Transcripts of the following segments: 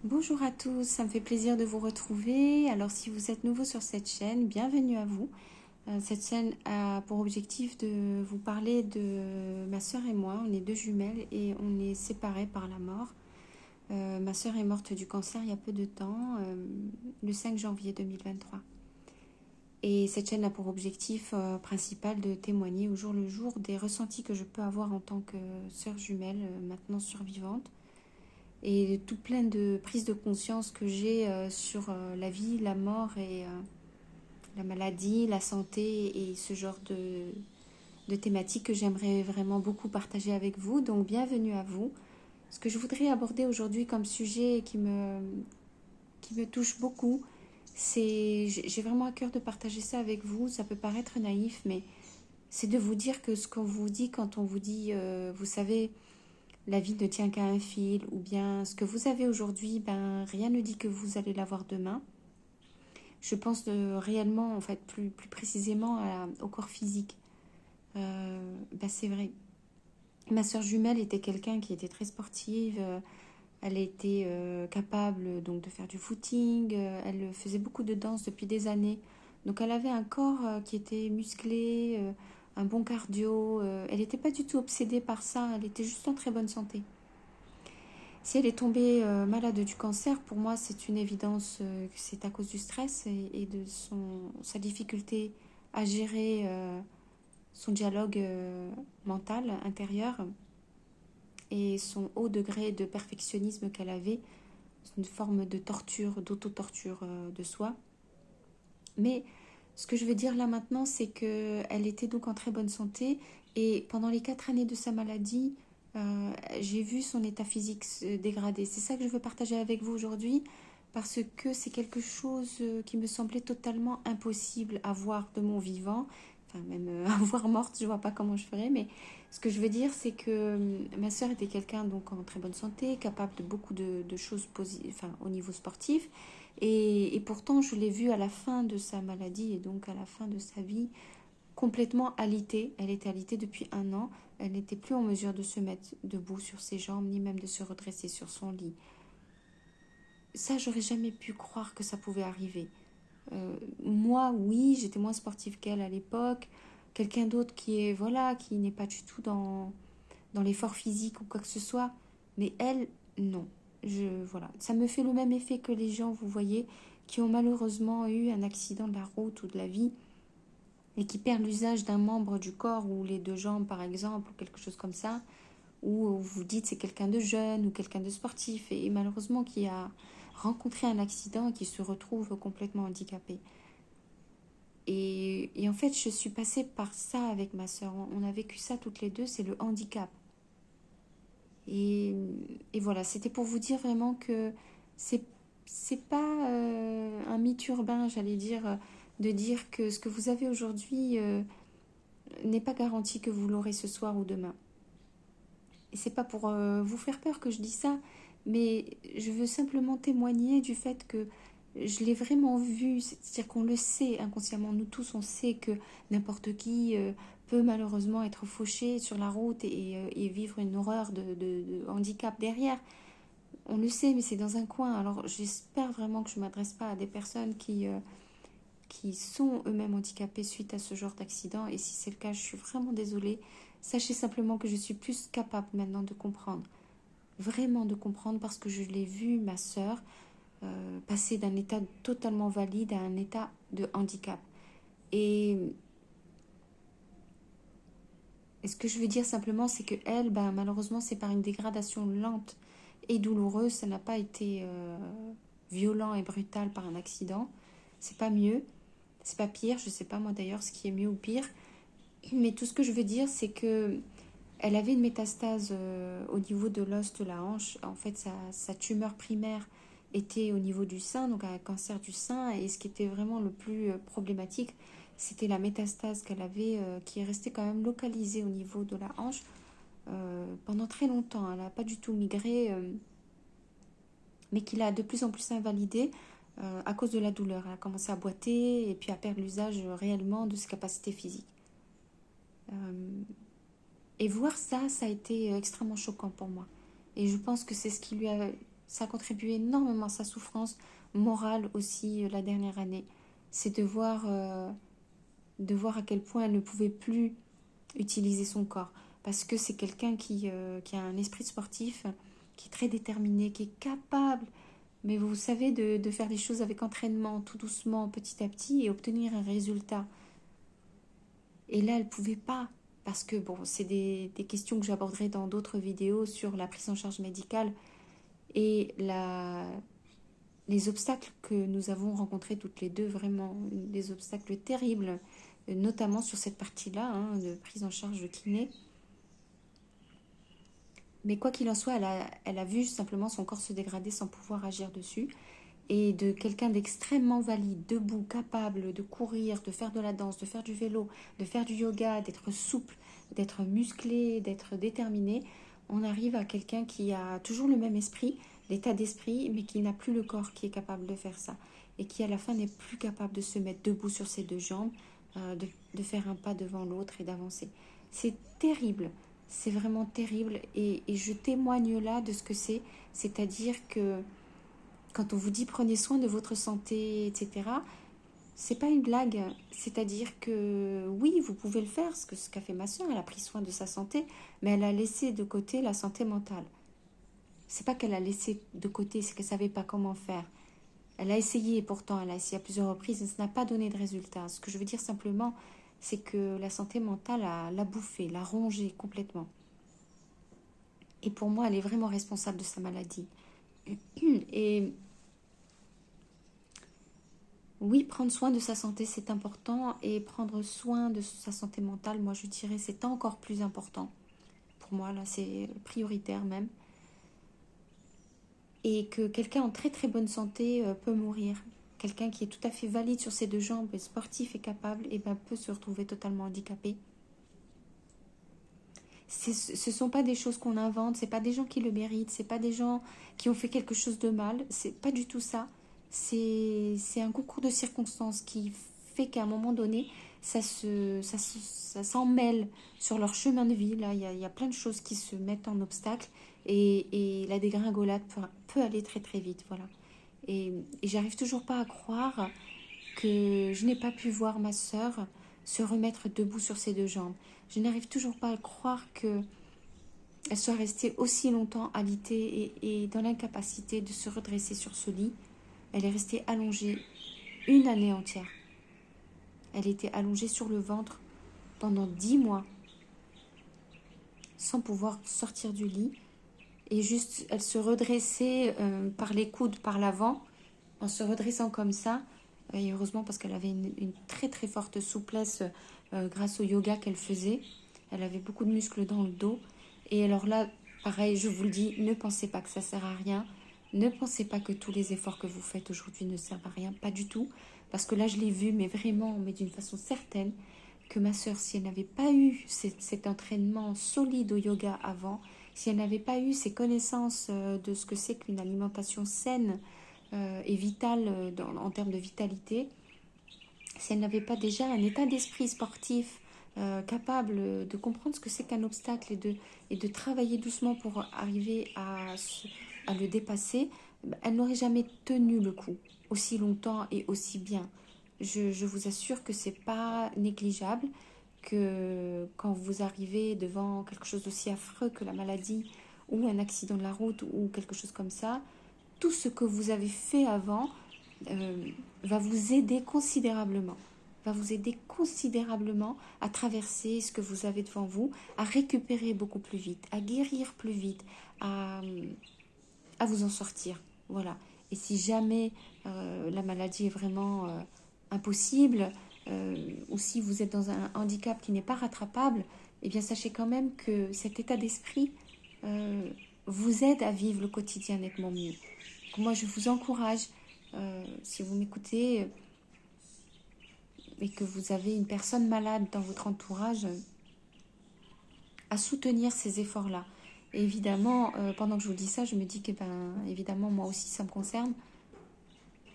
Bonjour à tous, ça me fait plaisir de vous retrouver. Alors si vous êtes nouveau sur cette chaîne, bienvenue à vous. Cette chaîne a pour objectif de vous parler de ma sœur et moi. On est deux jumelles et on est séparés par la mort. Ma sœur est morte du cancer il y a peu de temps, le 5 janvier 2023. Et cette chaîne a pour objectif principal de témoigner au jour le jour des ressentis que je peux avoir en tant que sœur jumelle, maintenant survivante, et tout plein de prises de conscience que j'ai sur la vie, la mort et la maladie, la santé et ce genre de thématiques que j'aimerais vraiment beaucoup partager avec vous. Donc bienvenue à vous. Ce que je voudrais aborder aujourd'hui comme sujet qui me touche beaucoup, c'est, j'ai vraiment à cœur de partager ça avec vous. Ça peut paraître naïf, mais c'est de vous dire que ce qu'on vous dit quand on vous dit, vous savez, la vie ne tient qu'à un fil, ou bien ce que vous avez aujourd'hui, ben, rien ne dit que vous allez l'avoir demain. Je pense réellement, en fait, plus précisément au corps physique. Ben, c'est vrai. Ma soeur jumelle était quelqu'un qui était très sportive. Elle était capable donc de faire du footing. Elle faisait beaucoup de danse depuis des années. Donc elle avait un corps qui était musclé, un bon cardio. Elle n'était pas du tout obsédée par ça. Elle était juste en très bonne santé. Si elle est tombée malade du cancer, pour moi, c'est une évidence que c'est à cause du stress et de sa difficulté à gérer son dialogue mental intérieur et son haut degré de perfectionnisme qu'elle avait, une forme de torture, d'auto-torture de soi. Mais ce que je veux dire là maintenant, c'est qu'elle était donc en très bonne santé et pendant les 4 années de sa maladie, j'ai vu son état physique se dégrader. C'est ça que je veux partager avec vous aujourd'hui parce que c'est quelque chose qui me semblait totalement impossible à voir de mon vivant. Enfin, même à voir morte, je vois pas comment je ferais, mais ce que je veux dire, c'est que ma sœur était quelqu'un donc en très bonne santé, capable de beaucoup de choses enfin, au niveau sportif. Et pourtant, je l'ai vue à la fin de sa maladie et donc à la fin de sa vie complètement alitée. Elle était alitée depuis 1 an. Elle n'était plus en mesure de se mettre debout sur ses jambes, ni même de se redresser sur son lit. Ça, j'aurais jamais pu croire que ça pouvait arriver. Moi, oui, j'étais moins sportive qu'elle à l'époque. Quelqu'un d'autre qui est, voilà, qui n'est pas du tout dans l'effort physique ou quoi que ce soit. Mais elle, non. Voilà. Ça me fait le même effet que les gens, vous voyez, qui ont malheureusement eu un accident de la route ou de la vie et qui perdent l'usage d'un membre du corps ou les deux jambes par exemple, ou quelque chose comme ça, ou vous dites c'est quelqu'un de jeune ou quelqu'un de sportif et malheureusement qui a rencontré un accident et qui se retrouve complètement handicapé. Et en fait, je suis passée par ça avec ma soeur. On a vécu ça toutes les deux, c'est le handicap. Et, et voilà, c'était pour vous dire vraiment que c'est c'est pas un mythe urbain, j'allais dire, de dire que ce que vous avez aujourd'hui n'est pas garanti que vous l'aurez ce soir ou demain. Et c'est pas pour vous faire peur que je dis ça, mais je veux simplement témoigner du fait que je l'ai vraiment vu, c'est-à-dire qu'on le sait inconsciemment, nous tous on sait que n'importe qui peut malheureusement être fauché sur la route et vivre une horreur de handicap derrière. On le sait, mais c'est dans un coin. Alors j'espère vraiment que je ne m'adresse pas à des personnes qui sont eux-mêmes handicapés suite à ce genre d'accident. Et si c'est le cas, je suis vraiment désolée. Sachez simplement que je suis plus capable maintenant de comprendre. Vraiment de comprendre parce que je l'ai vu, ma sœur, passer d'un état totalement valide à un état de handicap. Et, et ce que je veux dire simplement, c'est que elle, ben, malheureusement, c'est par une dégradation lente et douloureuse. Ça n'a pas été violent et brutal par un accident. C'est pas mieux. C'est pas pire. Je sais pas moi d'ailleurs ce qui est mieux ou pire. Mais tout ce que je veux dire, c'est que elle avait une métastase au niveau de l'os de la hanche. En fait, sa tumeur primaire était au niveau du sein, donc un cancer du sein. Et ce qui était vraiment le plus problématique, c'était la métastase qu'elle avait, qui est restée quand même localisée au niveau de la hanche pendant très longtemps. Elle n'a pas du tout migré, mais qui l'a de plus en plus invalidée à cause de la douleur. Elle a commencé à boiter et puis à perdre l'usage réellement de ses capacités physiques. Et voir ça, ça a été extrêmement choquant pour moi. Et je pense que c'est ce qui lui a Ça a contribué énormément à sa souffrance morale aussi la dernière année. C'est de voir à quel point elle ne pouvait plus utiliser son corps. Parce que c'est quelqu'un qui a un esprit sportif, qui est très déterminé, qui est capable, mais vous savez, de faire les choses avec entraînement, tout doucement, petit à petit, et obtenir un résultat. Et là, elle ne pouvait pas. Parce que, bon, c'est des questions que j'aborderai dans d'autres vidéos sur la prise en charge médicale et les obstacles que nous avons rencontrés toutes les deux, vraiment, des obstacles terribles, notamment sur cette partie-là, hein, de prise en charge de kiné. Mais quoi qu'il en soit, elle a vu simplement son corps se dégrader sans pouvoir agir dessus. Et de quelqu'un d'extrêmement valide, debout, capable de courir, de faire de la danse, de faire du vélo, de faire du yoga, d'être souple, d'être musclé, d'être déterminé, on arrive à quelqu'un qui a toujours le même esprit, l'état d'esprit, mais qui n'a plus le corps qui est capable de faire ça. Et qui à la fin n'est plus capable de se mettre debout sur ses deux jambes, de faire un pas devant l'autre et d'avancer. C'est terrible, c'est vraiment terrible. Et je témoigne là de ce que c'est-à-dire que quand on vous dit prenez soin de votre santé, etc., c'est pas une blague. C'est-à-dire que oui, vous pouvez le faire, ce qu'a fait ma soeur, elle a pris soin de sa santé, mais elle a laissé de côté la santé mentale. C'est pas qu'elle a laissé de côté, c'est qu'elle savait pas comment faire. Elle a essayé, pourtant, elle a essayé à plusieurs reprises, mais ça n'a pas donné de résultat. Ce que je veux dire simplement, c'est que la santé mentale l'a bouffée, l'a rongée complètement. Et pour moi, elle est vraiment responsable de sa maladie. Et oui, prendre soin de sa santé, c'est important. Et prendre soin de sa santé mentale, moi, je dirais, c'est encore plus important. Pour moi, là, c'est prioritaire même. Et que quelqu'un en très très bonne santé peut mourir. Quelqu'un qui est tout à fait valide sur ses deux jambes, sportif et capable, et ben, peut se retrouver totalement handicapé. Ce ne sont pas des choses qu'on invente, c'est pas des gens qui le méritent, c'est pas des gens qui ont fait quelque chose de mal, c'est pas du tout ça. C'est un concours de circonstances qui fait qu'à un moment donné, ça s'en mêle sur leur chemin de vie. Là, il y a plein de choses qui se mettent en obstacle et la dégringolade peut aller très très vite. Voilà. Et j'arrive toujours pas à croire que je n'ai pas pu voir ma sœur se remettre debout sur ses deux jambes. Je n'arrive toujours pas à croire qu'elle soit restée aussi longtemps alitée et dans l'incapacité de se redresser sur ce lit. Elle est restée allongée une année entière. Elle était allongée sur le ventre pendant 10 mois sans pouvoir sortir du lit. Et juste, elle se redressait par les coudes, par l'avant, en se redressant comme ça. Et heureusement parce qu'elle avait une très très forte souplesse grâce au yoga qu'elle faisait. Elle avait beaucoup de muscles dans le dos. Et alors là, pareil, je vous le dis, ne pensez pas que ça sert à rien. Ne pensez pas que tous les efforts que vous faites aujourd'hui ne servent à rien. Pas du tout. Parce que là, je l'ai vu, mais vraiment, mais d'une façon certaine, que ma sœur, si elle n'avait pas eu cet entraînement solide au yoga avant, si elle n'avait pas eu ces connaissances de ce que c'est qu'une alimentation saine et vitale en termes de vitalité, si elle n'avait pas déjà un état d'esprit sportif capable de comprendre ce que c'est qu'un obstacle et de travailler doucement pour arriver à le dépasser, elle n'aurait jamais tenu le coup aussi longtemps et aussi bien. Je vous assure que c'est pas négligeable, que quand vous arrivez devant quelque chose d'aussi affreux que la maladie ou un accident de la route ou quelque chose comme ça, tout ce que vous avez fait avant va vous aider considérablement. Va vous aider considérablement à traverser ce que vous avez devant vous, à récupérer beaucoup plus vite, à guérir plus vite, à vous en sortir. Voilà. Et si jamais la maladie est vraiment impossible, ou si vous êtes dans un handicap qui n'est pas rattrapable, eh bien sachez quand même que cet état d'esprit vous aide à vivre le quotidien nettement mieux. Donc moi, je vous encourage, si vous m'écoutez et que vous avez une personne malade dans votre entourage, à soutenir ces efforts-là. Et évidemment, pendant que je vous dis ça, je me dis que, évidemment, moi aussi, ça me concerne,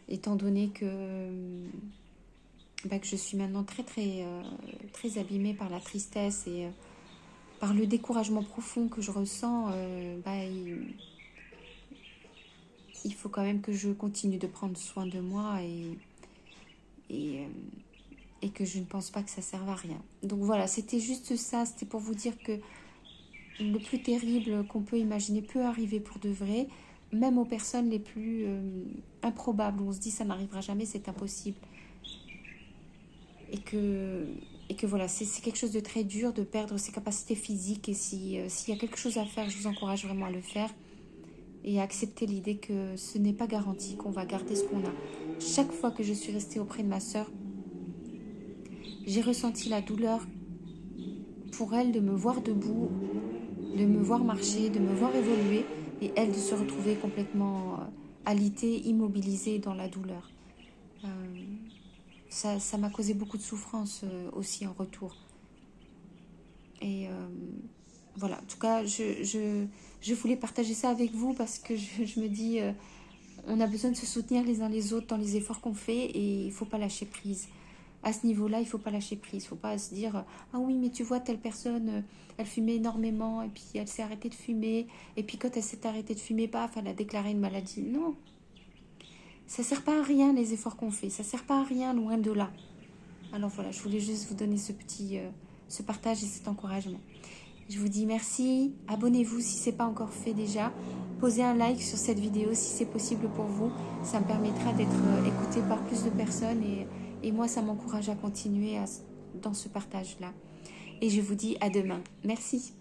étant donné que je suis maintenant très, très, très abîmée par la tristesse et par le découragement profond que je ressens. il faut quand même que je continue de prendre soin de moi et, et que je ne pense pas que ça serve à rien. Donc voilà, c'était juste ça, c'était pour vous dire que le plus terrible qu'on peut imaginer peut arriver pour de vrai, même aux personnes les plus improbables, où on se dit ça n'arrivera jamais, c'est impossible. Et que voilà, c'est quelque chose de très dur de perdre ses capacités physiques. Et s'il y a quelque chose à faire, je vous encourage vraiment à le faire. Et à accepter l'idée que ce n'est pas garanti qu'on va garder ce qu'on a. Chaque fois que je suis restée auprès de ma sœur, j'ai ressenti la douleur pour elle de me voir debout, de me voir marcher, de me voir évoluer, et elle de se retrouver complètement alitée, immobilisée dans la douleur. Euh, ça m'a causé beaucoup de souffrance aussi en retour. Et voilà, en tout cas, je voulais partager ça avec vous parce que je me dis, on a besoin de se soutenir les uns les autres dans les efforts qu'on fait et il ne faut pas lâcher prise. À ce niveau-là, il ne faut pas lâcher prise. Il ne faut pas se dire, ah oui, mais tu vois, telle personne, elle fumait énormément et puis elle s'est arrêtée de fumer. Et puis quand elle s'est arrêtée de fumer, paf, elle a déclaré une maladie. Non, ça ne sert pas à rien les efforts qu'on fait. Ça ne sert pas à rien, loin de là. Alors voilà, je voulais juste vous donner ce partage et cet encouragement. Je vous dis merci, abonnez-vous si ce n'est pas encore fait déjà. Posez un like sur cette vidéo si c'est possible pour vous. Ça me permettra d'être écouté par plus de personnes et moi, ça m'encourage à continuer dans ce partage-là. Et je vous dis à demain. Merci.